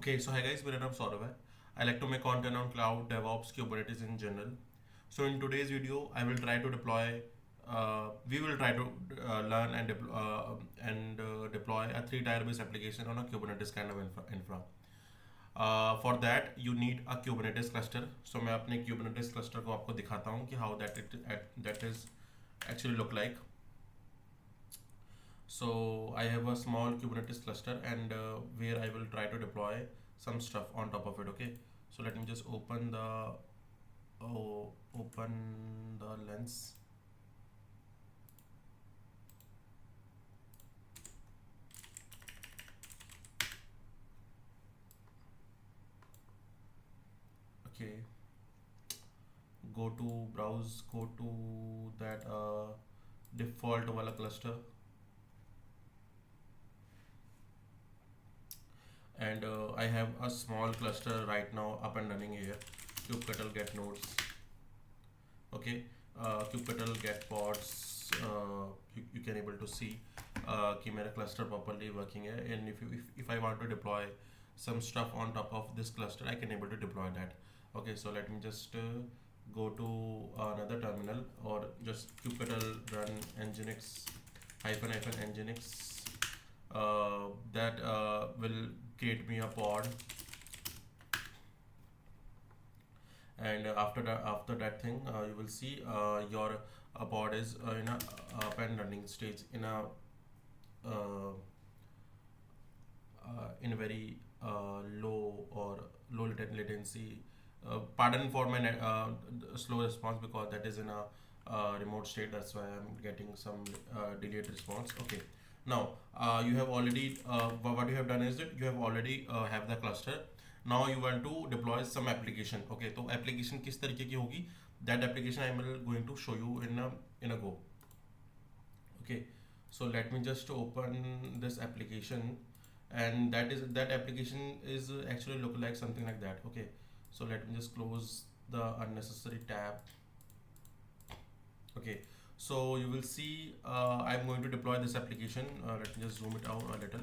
Okay, so hi guys, मेरा नाम सौरभ है. I like to make content on cloud, DevOps, Kubernetes in general. So in today's video, I will try to deploy. We will try to learn and deploy a three-tier based application on a Kubernetes kind of infra. For that, you need a Kubernetes cluster. So मैं अपने Kubernetes cluster को आपको दिखाता हूँ कि how that is actually look like. So I have a small Kubernetes cluster and where I will try to deploy some stuff on top of it. Okay, so let me just open the lens. Okay, go to browse, go to that default wala cluster, and I have a small cluster right now up and running here. kubectl get nodes. Okay, kubectl get pods. You can able to see कि मेरा cluster properly working है, and if I want to deploy some stuff on top of this cluster, I can able to deploy that. Okay, so let me just go to another terminal or just kubectl run nginx hyphen nginx. That will create me a pod, and after that thing you will see your pod is in a up and running stage uh, in very low latency. Pardon for my slow response because that is in a remote state. That's why I'm getting some delayed response. Okay. Now you have already what you have done is that you have already have the cluster. Now you want to deploy some application. Okay, तो application किस तरीके की होगी? That application I am going to show you in a go. Okay, so let me just open this application, and that application is actually look like something like that. Okay, so let me just close the unnecessary tab. Okay, so you will see I'm going to deploy this application. Let me just zoom it out a little.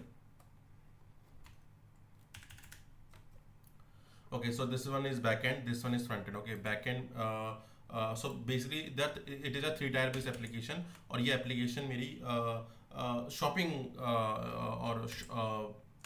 Okay, so this one is backend, this one is frontend. Okay, backend. So basically that it is a three-tier based application, और ये application मेरी shopping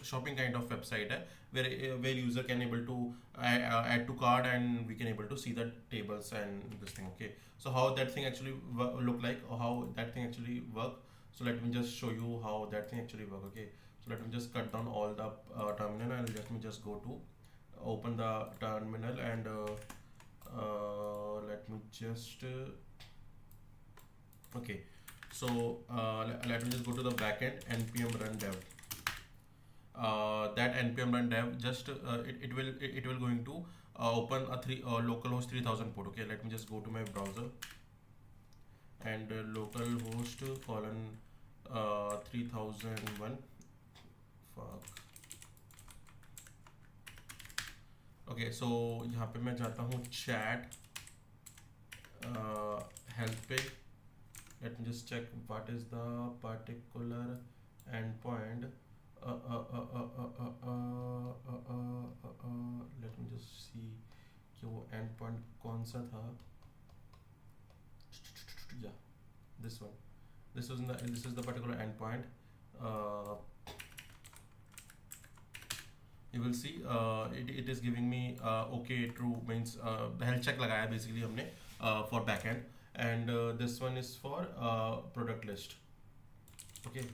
shopping kind of website है, where user can able to add to cart, and we can able to see the tables and this thing. Okay, so how that thing actually look like, or how that thing actually work. So let me just show you how that thing actually work. Okay, so let me just cut down all the terminal, and let me just go to open the terminal, and let me just okay, so let me just go to the backend npm run dev. That npm run dev just it will going to open a localhost 3000 port. Okay, let me just go to my browser, and localhost colon 3001. Fuck. Okay, so यहाँ पे मैं जाता हूँ chat health पे. Let me just check what is the particular endpoint. Let me just see कि वो endpoint कौन सा था. Yeah, this one. This is the particular endpoint. You will see it is giving me okay true means the health check लगाया basically हमने for backend, and this one is for product list. Okay,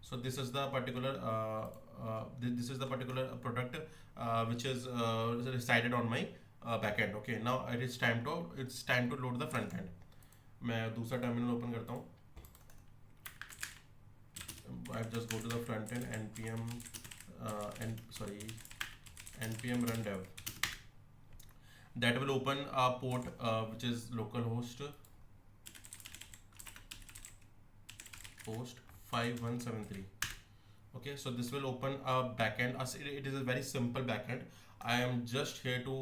so this is the particular this is the particular product which is resided on my backend. Okay, now it's time to load the front end. मैं दूसरा terminal open करता हूँ. I just go to the front end npm npm run dev. That will open a port which is localhost 5173. Okay, so this will open a backend. It is a very simple backend. I am just here to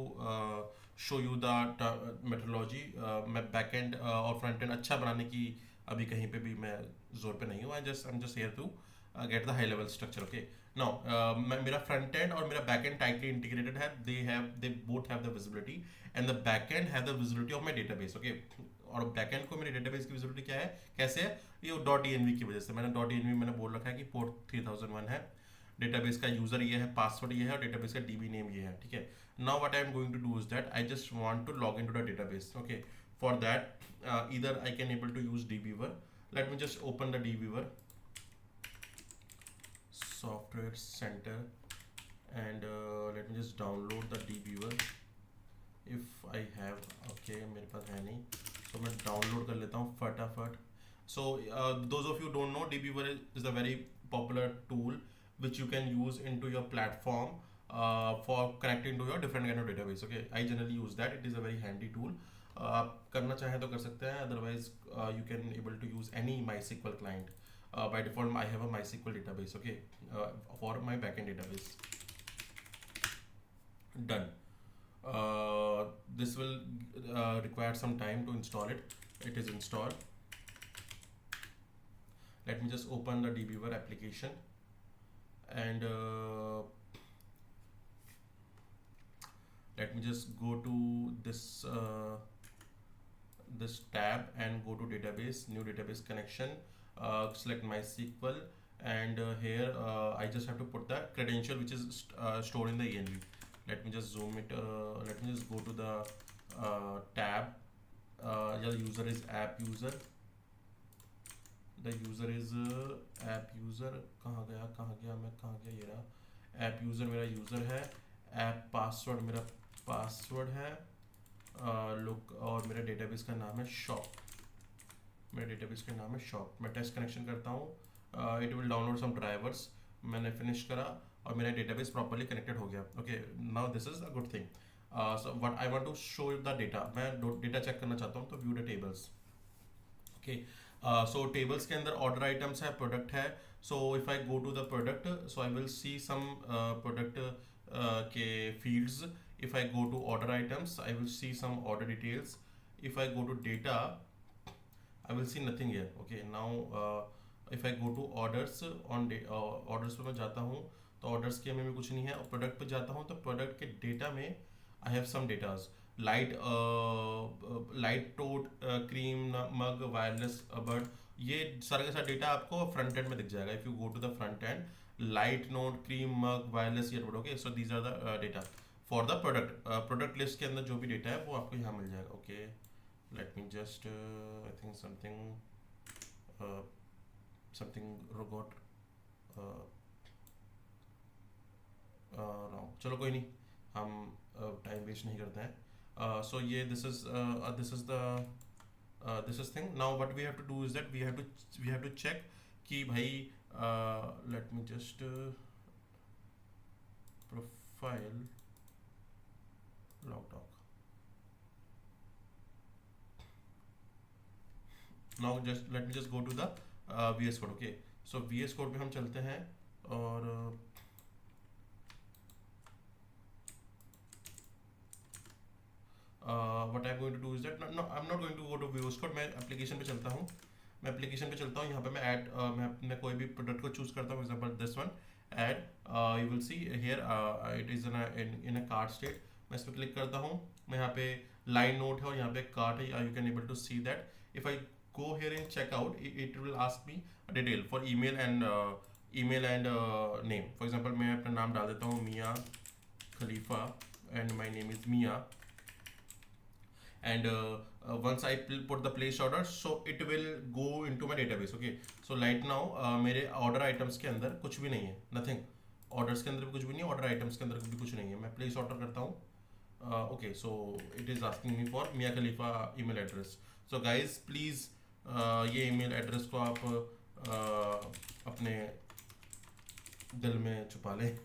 show you the methodology. मैं backend और front end अच्छा बनाने की अभी कहीं पे भी मैं जोर पे नहीं हूँ, I am just here to get the high level structure. Okay now मेरा फ्रंट एंड और मेरा बैक एंड टाइटली इंटीग्रेटेड है, they both have the visibility and the back end have the visibility of my database. Okay, और back end को मेरे database की visibility क्या है, कैसे है, ये डॉट ई की वजह से। मैंने डॉट ई मैंने बोल रखा है कि पोर्ट 3001 है, डेटाबेस का यूजर ये है, पासवर्ड ये है और डेटाबेस का डीबी नेम ये है, ठीक है। Now what I am going to do is that I just want to log into the database. Okay, for that either I can able to use dbeaver. Let me just open the dbeaver software center and let me just download the dbeaver if I have। okay, मेरे पास है नहीं, so मैं download कर लेता हूँ फटाफट। So those of you don't know, dbeaver is a very popular tool which you can use into your platform for connecting to your different kind of database। okay, I generally use that, it is a very handy tool। आप करना चाहें तो कर सकते हैं, otherwise you can able to use any MySQL client। by default I have a MySQL database, okay, for my backend database। done। This will require some time to install it। it is installed। let me just open the dbeaver application and let me just go to this tab and go to database, new database connection, select MySQL and here I just have to put the credential which is stored in the env। let me just zoom it, let me just go to the tab, the user is app user, the user is app user, कहाँ गया मैं, ये रहा app user, मेरा user है, app password मेरा password है, look, और मेरे डेटाबेस का नाम है शॉप, मेरे डेटाबेस का नाम है शॉप। मैं टेस्ट कनेक्शन करता हूँ, it will download some drivers. मैंने फिनिश करा और मेरा डेटाबेस प्रॉपर्ली कनेक्टेड हो गया। Okay, now this is a good thing. So what I want to show the data, मैं डेटा चेक करना चाहता हूँ, तो view the tables. Okay, so tables के अंदर ऑर्डर आइटम्स है, प्रोडक्ट है। So if I go to the product, so I will see some product के fields. if I go to order items I will see some order details। if I go to data I will see nothing here। okay, now if I go to orders on orders पे मैं जाता हूँ तो orders के में कुछ नहीं है, और product पे जाता हूँ तो product के data में I have some datas, light tote, cream mug, wireless bud, ये सारा का सारा डेटा आपको फ्रंट एंड में दिख जाएगा। If you go to the front end, light note, cream mug, wireless earbud. Okay, so these are the data for the product list के अंदर जो भी डेटा है वो आपको यहाँ मिल जाएगा। Okay, let me just I think something रोगोट चलो कोई नहीं, हम टाइम वेस्ट नहीं करते हैं। सो ये this is the this is thing। now what we have to do is that we have to check कि भाई let me just profile log doc। now just let me just go to the VS Code। okay, so VS Code पे हम चलते हैं और what I'm going to do is that no, I'm not going to go to VS Code। मैं application पे चलता हूँ, यहाँ पे मैं ऐड, मैं कोई भी प्रोडक्ट को चूज करता हूँ, example this one add, you will see here it is in a cart state. मैं इस पर क्लिक करता हूँ, मैं यहाँ पे लाइन नोट है और यहाँ पे कार्ट है, you can able to see that. If I go here in checkout, it will ask me a detail for email and name। for example मैं अपना नाम डाल देता हूँ मिया खलीफा and my name is Mia and once I put the place order, so it will go into my database। okay, so right now मेरे order items के अंदर कुछ भी नहीं है, nothing। orders के अंदर भी कुछ भी नहीं है, order items के अंदर भी कुछ नहीं है। मैं place order करता हूँ, okay, so it is asking me for Mia Khalifa email address। so guys please ये ईमेल एड्रेस को आप अपने दिल में छुपा लें।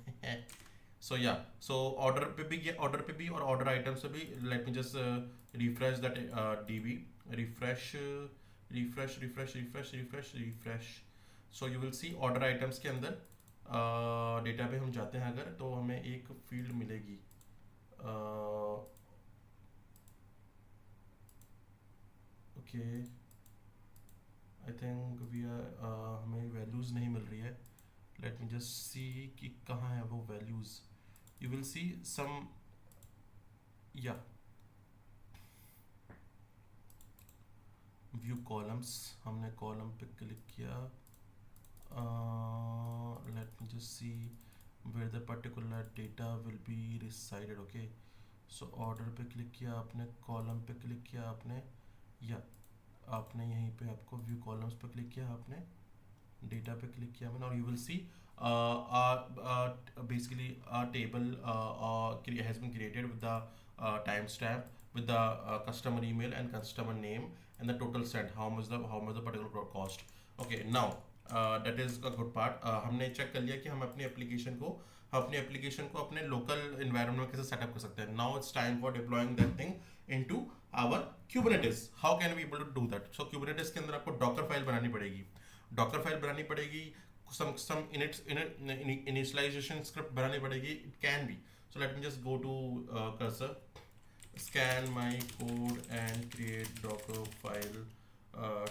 सो या, सो ऑर्डर पे भी और ऑर्डर आइटम से भी late me just refresh that dB, refresh. So you will C order items के अंदर डेटा पे हम जाते हैं अगर, तो हमें एक फील्ड मिलेगी, okay I think we are, हमें वैल्यूज़ नहीं मिल रही है. लेट मी जस्ट सी कि कहाँ है वो वैल्यूज़. यू विल सी सम, या व्यू कॉलम्स, हमने कॉलम पे क्लिक किया. Let me just see where the particular data will be resided. Okay, so order पे क्लिक किया आपने, कॉलम पे क्लिक किया आपने, या आपने यहीं पे आपको व्यू कॉलम्स पे क्लिक किया आपने, डेटा पे क्लिक किया मैंने, और you will C basically a table has been created with the timestamp, with the customer email and customer name, and the total sent, how much the particular cost. Okay, now that is a good part. हमने check कर लिया कि हम अपने application को अपने local environment में कैसे सेटअप कर सकते हैं. Now it's time for deploying that thing into our Kubernetes. How can we able to do that? So Kubernetes के अंदर आपको डॉकर फाइल बनानी पड़ेगी. Some initialization script बनानी पड़ेगी. It can be. So let me just go to cursor, scan my code and create Docker file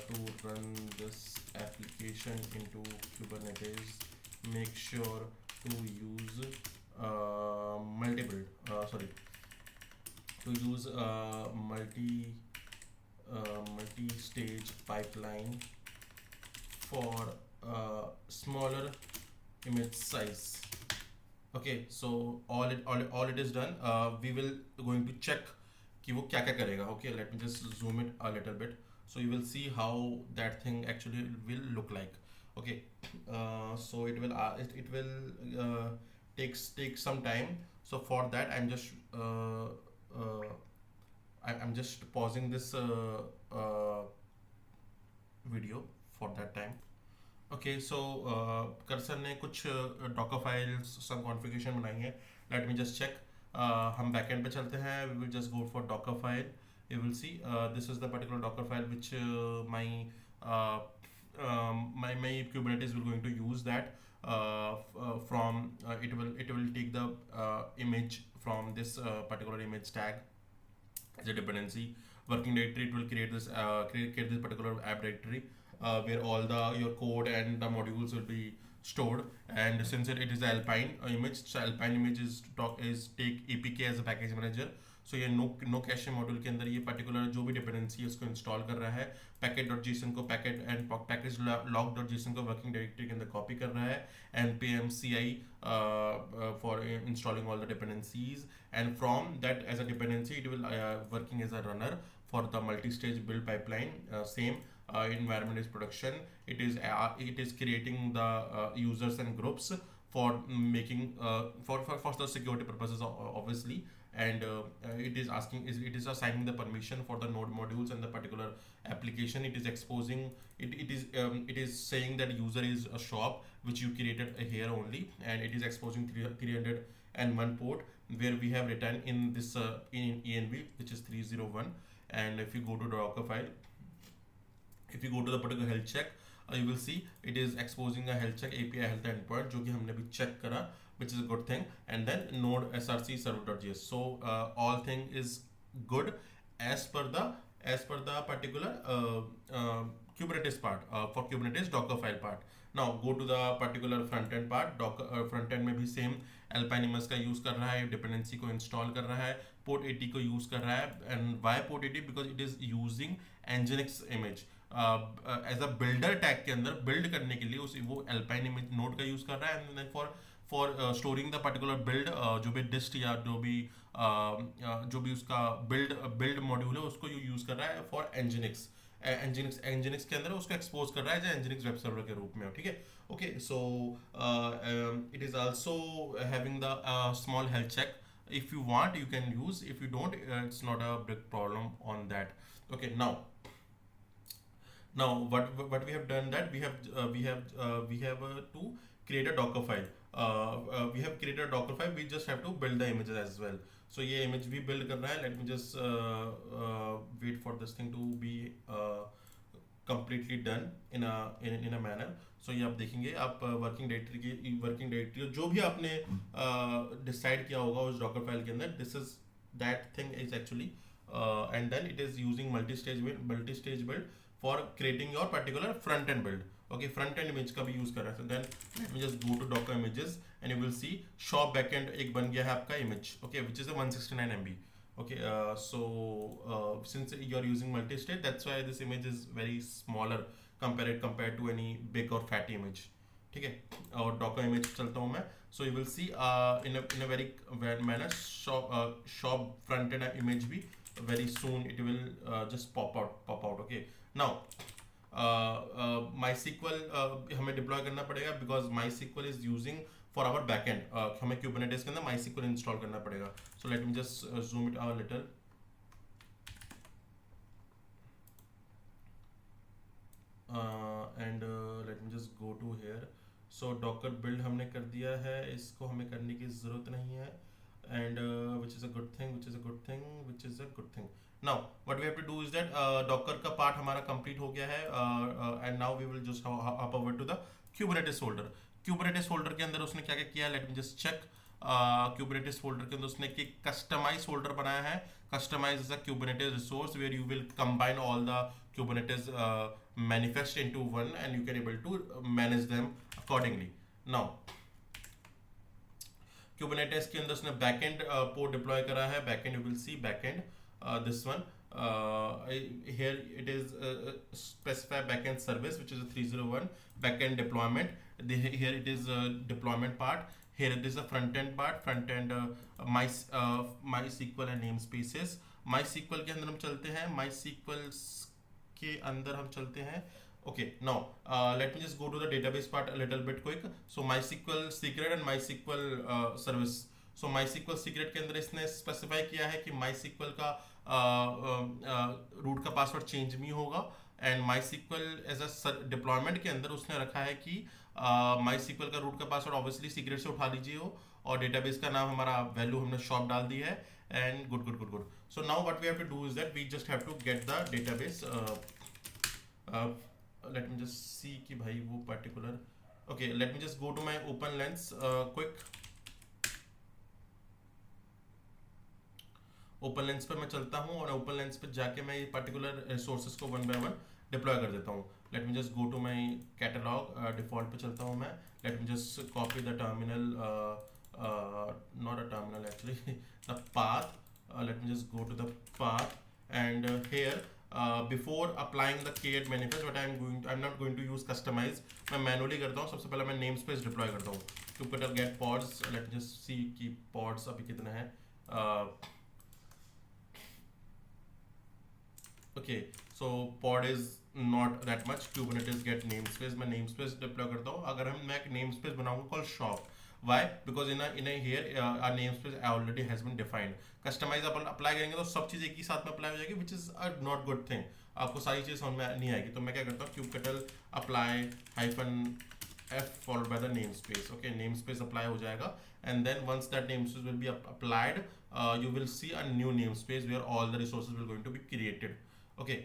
to run this application into Kubernetes. Make sure to use multi-stage pipeline for smaller image size. Okay, so all it is done. We will going to check कि वो क्या क्या करेगा. Okay, let me just zoom it a little bit so you will see how that thing actually will look like. Okay, so it will take some time. So for that I'm just pausing this video for that time. Okay, so cursor ने कुछ docker files some configuration बनाई है. Let me just check. हम backend पे चलते हैं. We will just go for docker file. You will see this is the particular docker file which my Kubernetes will going to use that from it will take the image from this particular image tag as a dependency. Working directory, it will create this particular app directory where all your code and the modules will be stored. And since it is the Alpine image, so Alpine image is take APK as a package manager. So ये no cache module के अंदर ये particular जो भी dependency है उसको install कर रहा है. package.json को package log.json को वर्किंग डायरेक्टरी के अंदर कॉपी कर रहा है. npm ci for installing all the dependencies, and from that as a dependency it will working as a runner for the multi-stage build pipeline. Same environment is production. It is creating the users and groups for making for the security purposes obviously. And it is assigning the permission for the node modules and the particular application. It is exposing it is saying that user is a shop which you created here only, and it is exposing 301 port where we have written in this in env which is 301. And if you go to Docker file, if you go to the particular health check, you will see it is exposing a health check API health endpoint जो कि हमने भी check करा, which is a good thing. And then node src server.js. So all thing is good as per the particular Kubernetes part for Kubernetes Docker file part. Now go to the particular front end part. Docker front end में भी same Alpine image का use कर रहा है, dependency को install कर रहा है, port 80 को use कर रहा है. And why port 80? Because it is using Nginx image as a builder tag के अंदर बिल्ड करने के लिए वो Alpine image नोड का यूज कर रहा है. And for storing the particular build जो भी डिस्ट या जो भी उसका बिल्ड मॉड्यूल है उसको यूज कर रहा है फॉर Nginx के अंदर उसको एक्सपोज कर रहा है Nginx वेब सर्वर के रूप में. ठीक है. Okay, so it is also having the small health check. If you want you can use, if you don't it's not a big problem on that. Okay, now what we have done that we have to create a Docker file. We have created a Docker file. We just have to build the images as well. So ये image भी build कर रहा है. Let me just wait for this thing to be completely done in a manner. So ये आप देखेंगे, आप working directory जो भी आपने डिसाइड किया होगा उस डॉकर फाइल के अंदर, this is that thing is actually. And then it is using multi-stage build for creating your particular front end build. Okay, front end image का भी use कर रहा है. So then let me just go to Docker images and you will see shop backend एक बन गया है आपका image. Okay, which is a 169 MB. Okay, since you are using multi-state, that's why this image is very smaller compared to any big or fatty image. ठीक है, और Docker image चलता हूँ मैं. So you will see in a very manner shop front end image भी very soon it will just pop out. Okay, now MySQL हमें deploy करना पड़ेगा because MySQL is using for our backend. हमें Kubernetes के अंदर MySQL install करना पड़ेगा. So let me just zoom it out a little. And let me just go to here. So Docker build हमने कर दिया है, इसको हमें करने की ज़रूरत नहीं है. And which is a good thing. Now what we have to do is that Docker का part हमारा complete हो गया है, and now we will just hop over to the Kubernetes folder. Kubernetes folder के अंदर उसने क्या क्या किया है, let me just check. Kubernetes folder के अंदर उसने एक customize folder बनाया है. Customize is a Kubernetes resource where you will combine all the Kubernetes manifest into one and you can able to manage them accordingly. Now Kubernetes के अंदर उसने backend port deploy करा है. Backend you will see backend this one. Here it is specify backend service which is a 301 backend deployment. Here it is deployment part. Here it is a front end part. Front end MySQL and namespaces. MySQL के अंदर हम चलते हैं. MySQL के अंदर हम चलते हैं. Okay, now let me just go to the database part a little bit quick. So MySQL secret and MySQL service. So MySQL secret के अंदर इसने specify किया है कि MySQL का root का password change नहीं होगा. And MySQL as a deployment के अंदर उसने रखा है कि MySQL का root का password obviously secret से उठा लीजिए हो, और database का नाम हमारा value हमने shop डाल दी है. And good. So now what we have to do is that we just have to get the database. Let me just see कि भाई वो particular. Okay, let me just go to my OpenLens quick. OpenLens पे मैं चलता हूँ और OpenLens पे जाके मैं ये particular resources को one by one deploy कर देता हूँ. Let me just go to my catalog. Default पे चलता हूँ मैं. Let me just copy the terminal. Not a terminal actually. The path. Let me just go to the path and here. Before applying the k8 manifest, what I'm not going to use customize. मैं manually करता हूँ. सबसे पहले मैं namespace deploy करता हूँ. Kubectl get pods. Let me just see कि pods अभी कितने हैं. Okay, so pod is not that much. Kubernetes get namespace. मैं namespace deploy करता हूँ. अगर मैं एक namespace बनाऊँगा called shop. Why? Because in a here our namespace already has been defined. Customize upon apply करेंगे तो सब चीज़ एक ही साथ में apply हो जाएगी, which is a not good thing. आपको सारी चीज़ समझ में नहीं आएगी. तो मैं क्या करता हूँ, kubectl apply -f followed by the namespace. Okay, namespace apply हो जाएगा, and then once that namespace will be applied, you will see a new namespace where all the resources will going to be created. Okay,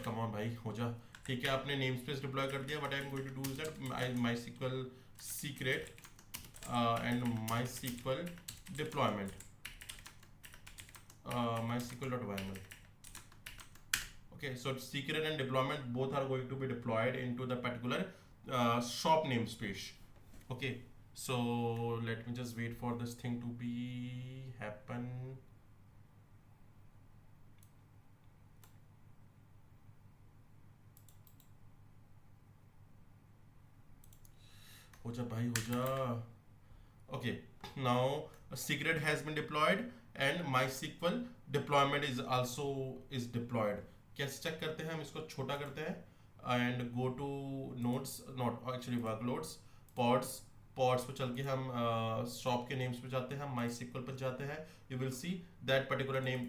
come on भाई हो जा. ठीक है, आपने namespace deploy कर दिया. What I am going to do is that MySQL secret and MySQL deployment. MySQL.yml. Okay, so secret and deployment both are going to be deployed into the particular shop namespace. Okay, so let me just wait for this thing to be happen. हो जा भाई हो जा. Okay, now a secret has been deployed and MySQL deployment is deployed. कैसे check करते हैं हम इसको? छोटा करते हैं and go to nodes, not actually workloads, pods पे चल के हम shop के names पे जाते हैं, MySQL पे जाते हैं. You will see that particular name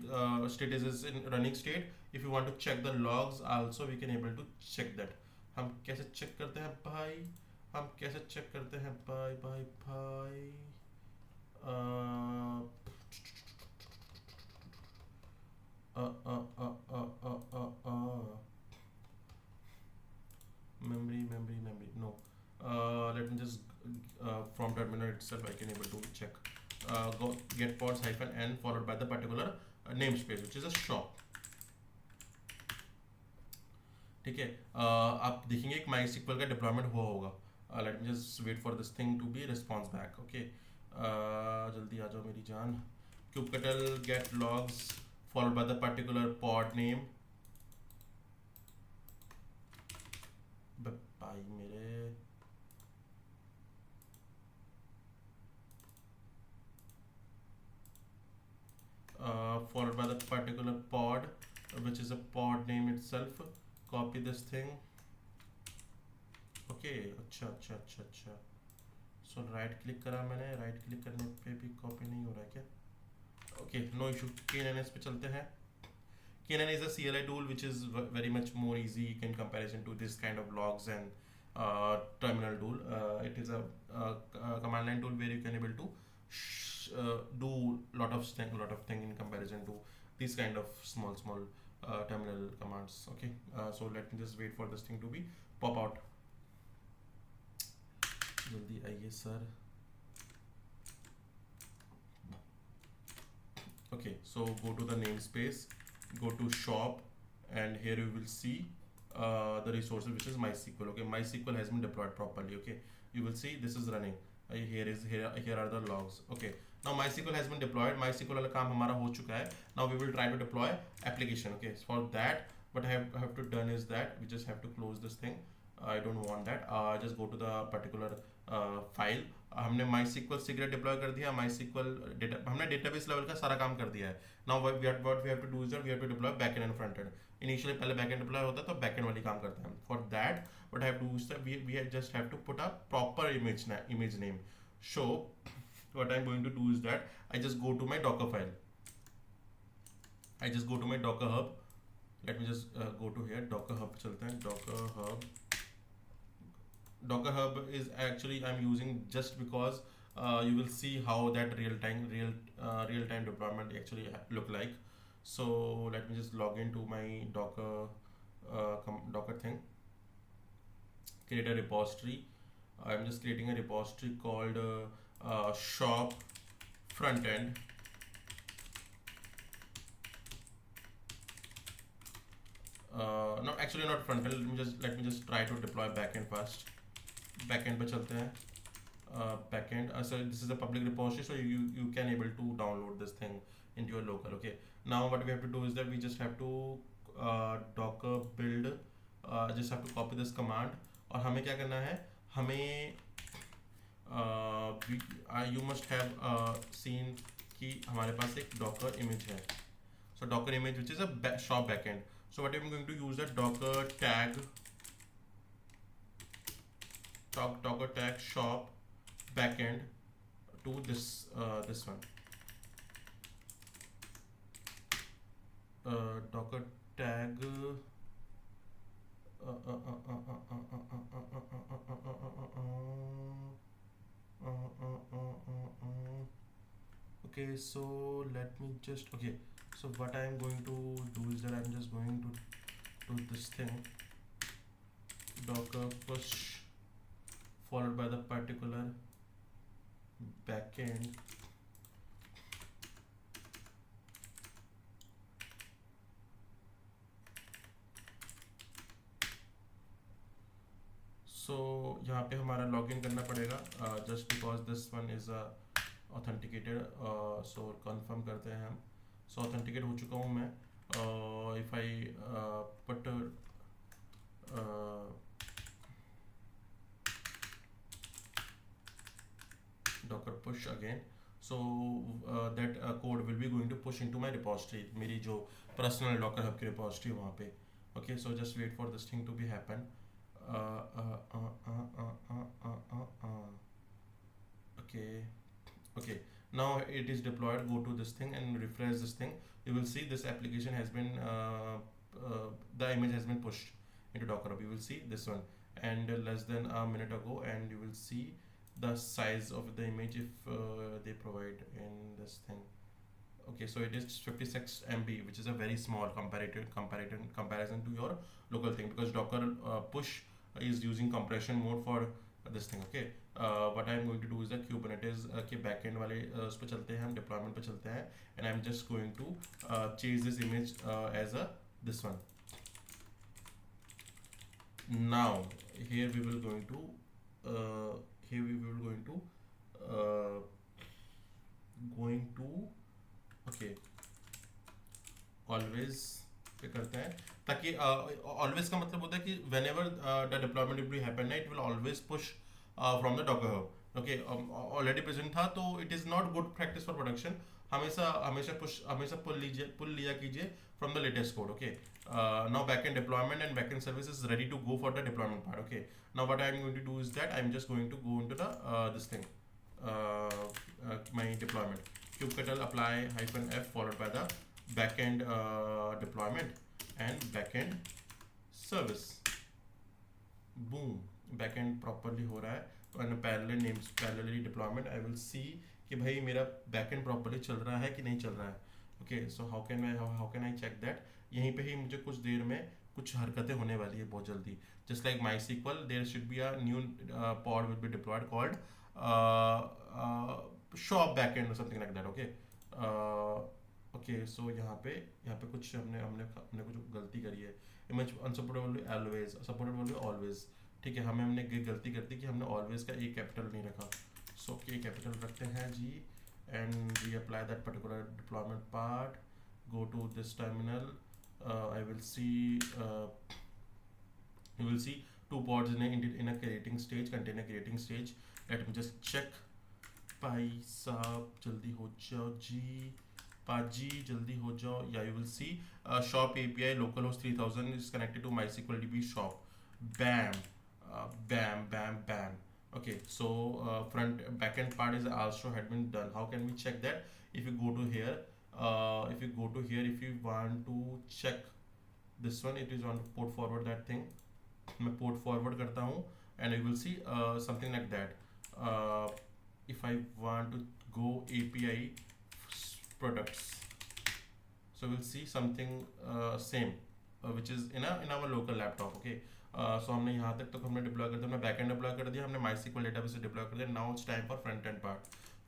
status is in running state. If you want to check the logs also, we can able to check that. हम कैसे check करते हैं भाई? हम कैसे चेक करते हैं भाई? Memory. No. Let me just from terminal itself I can able to check. Go get pods -n followed by the particular namespace which is a shop. ठीक है। आप देखेंगे एक माई सिक्वल का डिप्लॉयमेंट हुआ होगा। Let me just wait for this thing to be response back. Okay, जल्दी आ जाओ मेरी जान। kubectl get logs followed by the particular pod name। भाई मेरे followed by the particular pod which is a pod name itself। copy this thing। Okay, अच्छा अच्छा अच्छा अच्छा। सो राइट क्लिक करा मैंने, राइट क्लिक करने पे भी कॉपी नहीं हो रहा है क्या? Okay, no issue. KNNS पे चलते हैं। KNN is a CLI tool which is very much more easy in comparison to this kind of logs and terminal tool। It is a command line tool where you can able to do lot of thing in comparison to these kind of small terminal commands। Okay, so let me just wait for this thing to be pop out। जल्दी आइए sir. Okay, so go to the namespace, go to shop, and here you will see the resources which is MySQL। Okay, MySQL has been deployed properly। Okay, you will see this is running। Here are the logs। Okay, now MySQL has been deployed। MySQL वाला काम हमारा हो चुका है। Now we will try to deploy application। Okay, so for that what I have to done is that we just have to close this thing। I don't want that। Just go to the particular file। हमने MySQL secret deploy कर दिया। MySQL data हमने database level का सारा काम कर दिया है। Now what we have to do is that we have to deploy backend and front end. Initially पहले बैकएंड डिप्लॉय होता है तो बैकएंड वाली काम करते हैं। For that what I have to do is that we just have to put a proper image name. So what I am going to do is that I just go to my docker file. I just go to my docker hub. Let me just go to here docker hub चलते हैं। Docker hub, Docker Hub is actually I'm using just because you will see how that real time deployment actually look like। So let me just log into my Docker thing, create a repository। I'm just creating a repository called shop front end। No, actually not front end। Let me just try to deploy backend first। Backend पे चलते हैं। Backend so this is a public repository, so you can able to download this thing into your local। Okay, now what we have to do is that we just have to docker build, just have to copy this command। और हमें क्या करना है, हमें you must have seen कि हमारे पास एक docker image है। so docker image which is a shop backend। so what I'm going to use that docker tag shop backend to this one। docker tag okay, so let me just okay, so what I am going to do is that I'm just going to do this thing docker push followed by the particular backend। so यहाँ पे हमारा login करना पड़ेगा just because this one is authenticated। so confirm करते हैं हम। so authenticate हो चुका हूँ मैं। if I put docker push again, so that code will be going to push into my repository, मेरी जो personal docker hub की repository वहाँ पे। okay, so just wait for this thing to be happen। okay, now it is deployed। go to this thing and refresh this thing। you will see this application has been the image has been pushed into docker hub। you will see this one and less than a minute ago, and you will see the size of the image if they provide in this thing। okay, so it is 56 MB, which is a very small comparison to your local thing, because docker push is using compression mode for this thing। okay, what I am going to do is the Kubernetes के backend वाले उस पे चलते हैं हम, deployment पे चलते हैं, and I am just going to change this image as a this one। Now here we will going to uh, here we will uh, going to okay always पे करते हैं ताकि ऑलवेज का मतलब होता है कि when ever the deployment will be happen it will always push from the docker hub okay already present था तो it is not good practice for production हमेशा हमेशा पुश हमेशा पुल लिया कीजिए from the latest code okay now backend deployment and backend service is ready to go for the deployment part okay now what I'm going to do is that I'm just going to go into the this thing my deployment kubectl apply hyphen f followed by the backend deployment and backend service boom backend properly हो रहा है and parallel names parallelly deployment I will see कि भाई मेरा backend properly चल रहा है कि नहीं चल रहा है okay so how can I check that यहीं पे ही मुझे कुछ देर में कुछ हरकतें होने वाली है बहुत जल्दी just like MySQL there should be a new pod will be deployed called shop backend or something like that okay okay so यहाँ पे कुछ हमने हमने हमने कुछ गलती करी है इमेज अनसपोर्टेबल ऑलवेज सपोर्टेबल ऑलवेज ठीक है हमने गलती करती कि हमने ऑलवेज का ए कैपिटल नहीं रखा सो के कैपिटल रखते हैं G and we apply that particular deployment part go to this terminal I will see you will see two pods in a creating stage container creating stage let me just check भाई साहब जल्दी हो जाओ जी पाजी जल्दी हो जाओ या you will C shop API localhost 3000 is connected to MySQL DB shop bam bam okay so front backend part is also had been done how can we check that if you go to here if you want to check this one it is on port forward that thing मैं port forward करता हूँ and you will see something like that if I want to go API products so we'll see something same which is in our local laptop okay so हमने यहाँ तक तो हमने deploy कर दिया हमने बैकएंड डिप्लॉय कर दिया हमने MySQL डेटाबेस से डिप्लॉय कर दिया now it's time for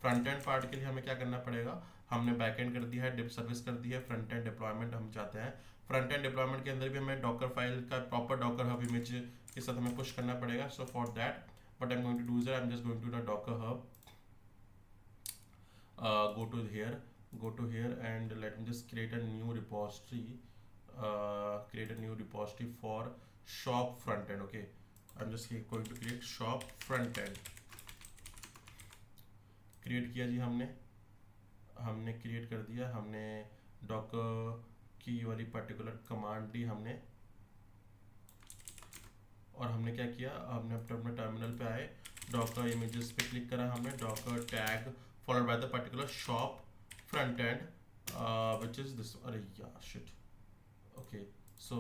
front end part के लिए हमें क्या करना पड़ेगा हमने बैकएंड कर दिया है डिप सर्विस कर दी है फ्रंट एंड डिप्लॉयमेंट हम चाहते हैं फ्रंट एंड डिप्लॉयमेंट के अंदर भी हमें डॉकर फाइल का प्रॉपर डॉकर हब इमेज के साथ हमें पुश करना पड़ेगा so for that what I am going to do is I am just going to the docker hub go to here and let me just create a new repository for shop front end okay I'm just going to create shop front end create किया जी हमने create कर दिया हमने Docker की वाली particular command दी हमने और हमने क्या किया हमने अपने टर्मिनल पे आए डॉकर इमेजेस पे क्लिक करा हमने Docker tag followed by the particular shop front and which is this अरे यार शिट ओके सो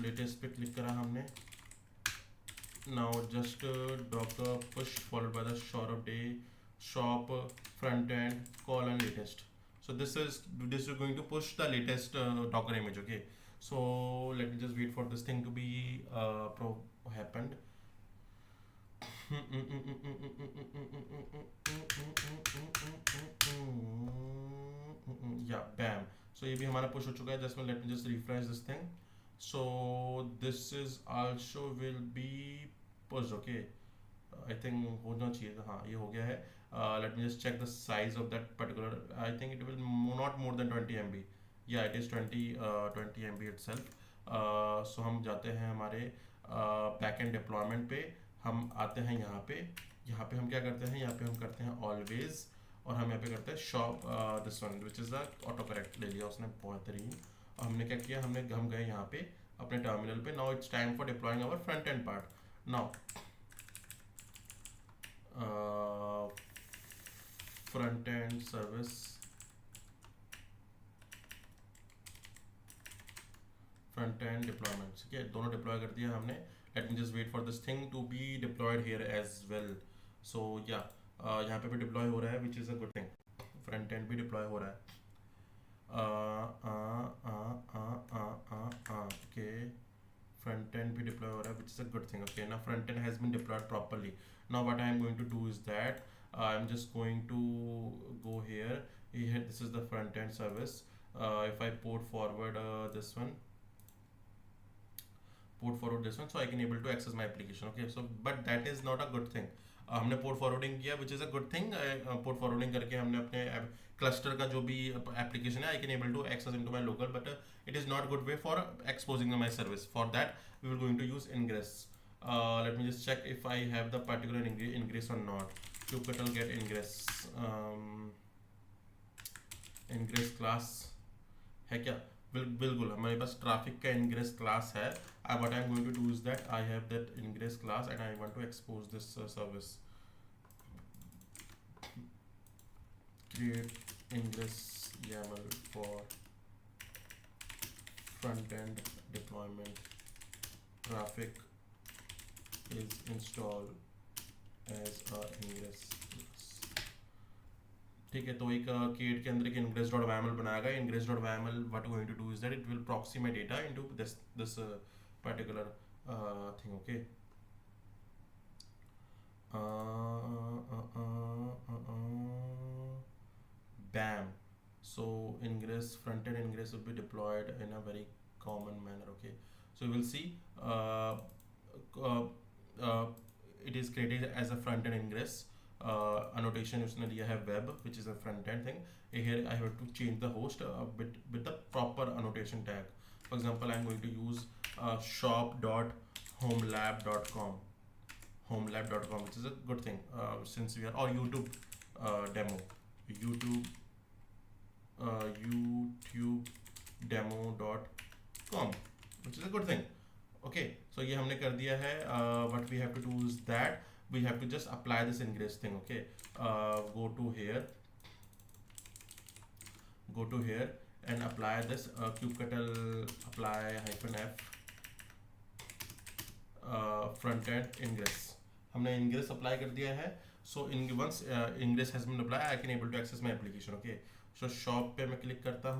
लेटेस्ट पे क्लिक करा हमने now just Docker push followed by the shop front end colon latest so this is going to push the latest docker image okay so let me just wait for this thing to be happened yeah bam so ये भी हमारा push हो चुका है just let me just refresh this thing so this is also will be pushed okay I think होना चाहिए था हाँ ये हो गया है let me just check the size of that particular I think it will not more than 20 MB yeah it is 20 MB itself so हम जाते हैं हमारे backend deployment पे हम आते हैं यहाँ पे हम क्या करते हैं यहाँ पे हम करते हैं always और हम यहाँ पे करते हैं shop this one which is the auto correct ले लिया उसने बहुत तरीन और हमने क्या किया हम गए यहाँ पे अपने टर्मिनल पे now it's time for deploying our front end part now front end service front end deployment ठीक है दोनों डिप्लॉय कर दिया हमने let me just wait for this thing to be deployed here as well so yeah यहाँ पे भी deploy हो रहा है which is a good thing front end भी डिप्लॉय हो रहा है okay front end भी डिप्लॉय हो रहा है which is a good thing okay now front end has been deployed properly now what I am going to do is that I'm just going to go here this is the front end service if I port forward this one port forward this one so I can able to access my application. Okay, so but that is not a good thing. हमने port forwarding किया which is a good thing. Port forwarding करके हमने अपने cluster का जो भी application है I can able to access into my local, but it is not good way for exposing my service. For that we will going to use ingress. Let me just check if I have the particular ingress or not. kubectl get ingress. ingress class है क्या? बिल्कुल हमारे पास traffic का ingress class है. What I'm going to do is that I have that ingress class and I want to expose this service. Create ingress YAML for front-end deployment. Traffic is installed as a ingress class. ठीक है, तो एक cat के अंदर एक ingress.yaml बनाएगा. ingress.yaml what we're going to do is that it will proxy my data into this particular thing. Okay. Bam. So ingress, front-end ingress will be deployed in a very common manner. Okay, so you will see it is created as a front-end ingress. Annotation उसने दिया है web, which is a front-end thing. Here I have to change the host with the proper annotation tag. For example, I am going to use shop.homelab.com, which is a good thing since we are, or YouTube demo, youtubedemo.com, which is a good thing. Okay, so ये हमने कर दिया है. What we have to do is that we have to just apply this ingress thing. Okay, go to here and apply this kubectl apply -f front end ingress. हमने ingress apply कर दिया है. So once ingress has been applied, I can able to access my application. Okay, so shop पे मैं click करता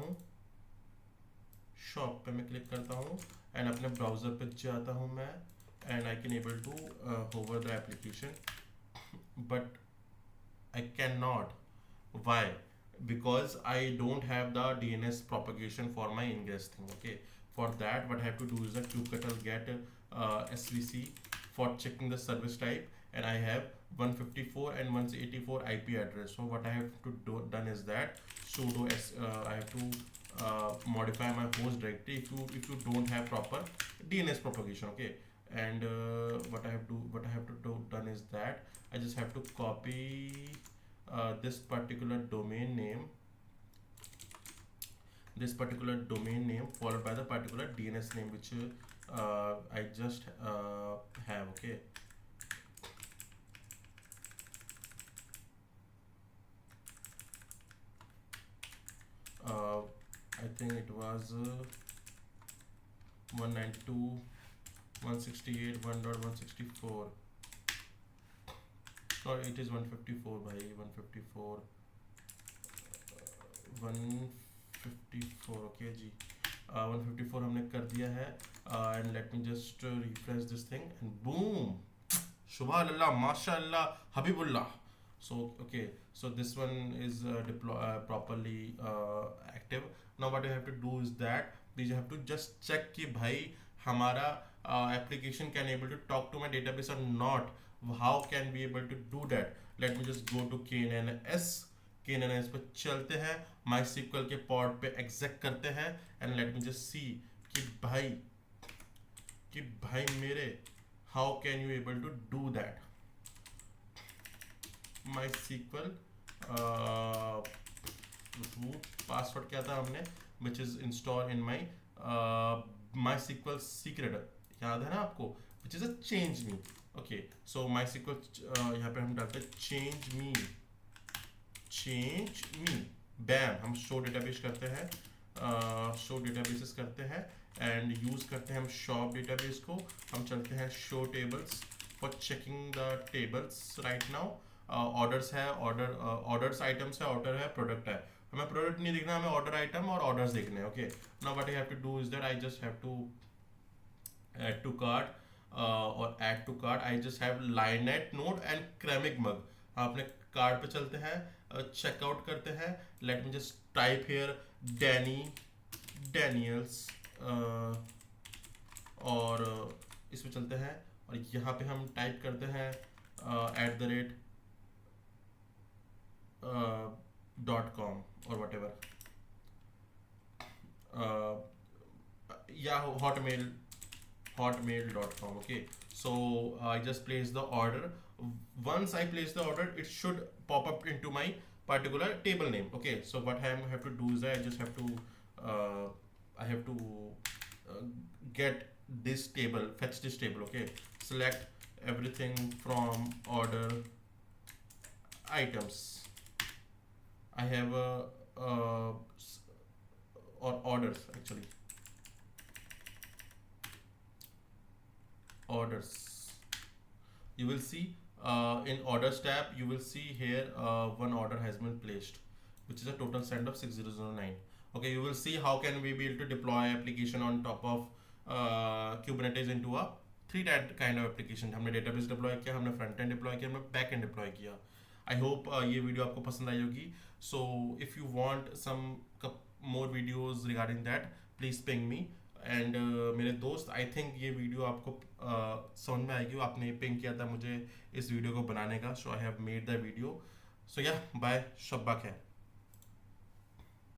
हूँ, and अपने browser पे जाता हूँ मैं, and I can able to hover the application, but I cannot. Why? Because I don't have the DNS propagation for my ingress thing. Okay, for that what I have to do is that kubectl get svc for checking the service type, and I have 154 and 184 IP address. So what I have to done is that sudo I have to modify my host directory if you don't have proper DNS propagation. Okay, and what I have to done is that I just have to copy this particular domain name followed by the particular DNS name which I just have. Okay, I think it was 192.168 1.164. No, it is 154 भाई, 154 154. Okay जी, 154 हमने कर दिया है. And let me just refresh this thing and boom, Subhan Allah, Mashallah, Habibullah. So okay, so this one is properly active. Now what you have to do is that you have to just check कि भाई हमारा application can able to talk to my database or not. How can we able to do that? Let me just go to KNNS पे चलते हैं, MySQL के pod पे exec करते हैं, and let me just see कि भाई मेरे how can you able to do that? MySQL root password क्या था हमने, which is installed in my MySQL secret, याद है ना आपको, which is a change me. Okay, so MySQL यहाँ पे हम डालते हैं change me, bam, हम show database करते हैं, show databases करते हैं, and use करते हैं हम shop database को. हम चलते हैं show tables for checking the tables. Right now orders है, orders items है, order है, product है. हमें product नहीं देखना, हमें order item और orders देखने हैं. Okay, now what I have to do is that I just have to add to cart I just have Linet node and ceramic mug. अपने कार्ड पे चलते हैं, चेकआउट करते हैं. Let me just type here Daniels और इसमें चलते हैं और यहाँ पे हम टाइप करते हैं @.com और वट एवर, या hotmail.com. Okay, so I just place the order. Once I place the order, it should pop up into my particular table name. Okay, so what I have to do is I just have to uh, I have to uh, get this table, fetch this table. Okay, select everything from order items. I have or orders actually, orders. You will see in orders tab, you will see here one order has been placed, which is a total send of 6009. Okay, you will see how can we be able to deploy application on top of Kubernetes into a three kind of application. हमने database deploy किया, हमने front end deploy किया, हमने back end deploy किया. I hope ये video आपको पसंद आई होगी. So if you want some more videos regarding that, please ping me. And मेरे दोस्त, आई थिंक ये वीडियो आपको समझ में आएगी. आपने पिंक किया था मुझे इस वीडियो को बनाने का, so I have made the video. So yeah bye, शब्बा खैर.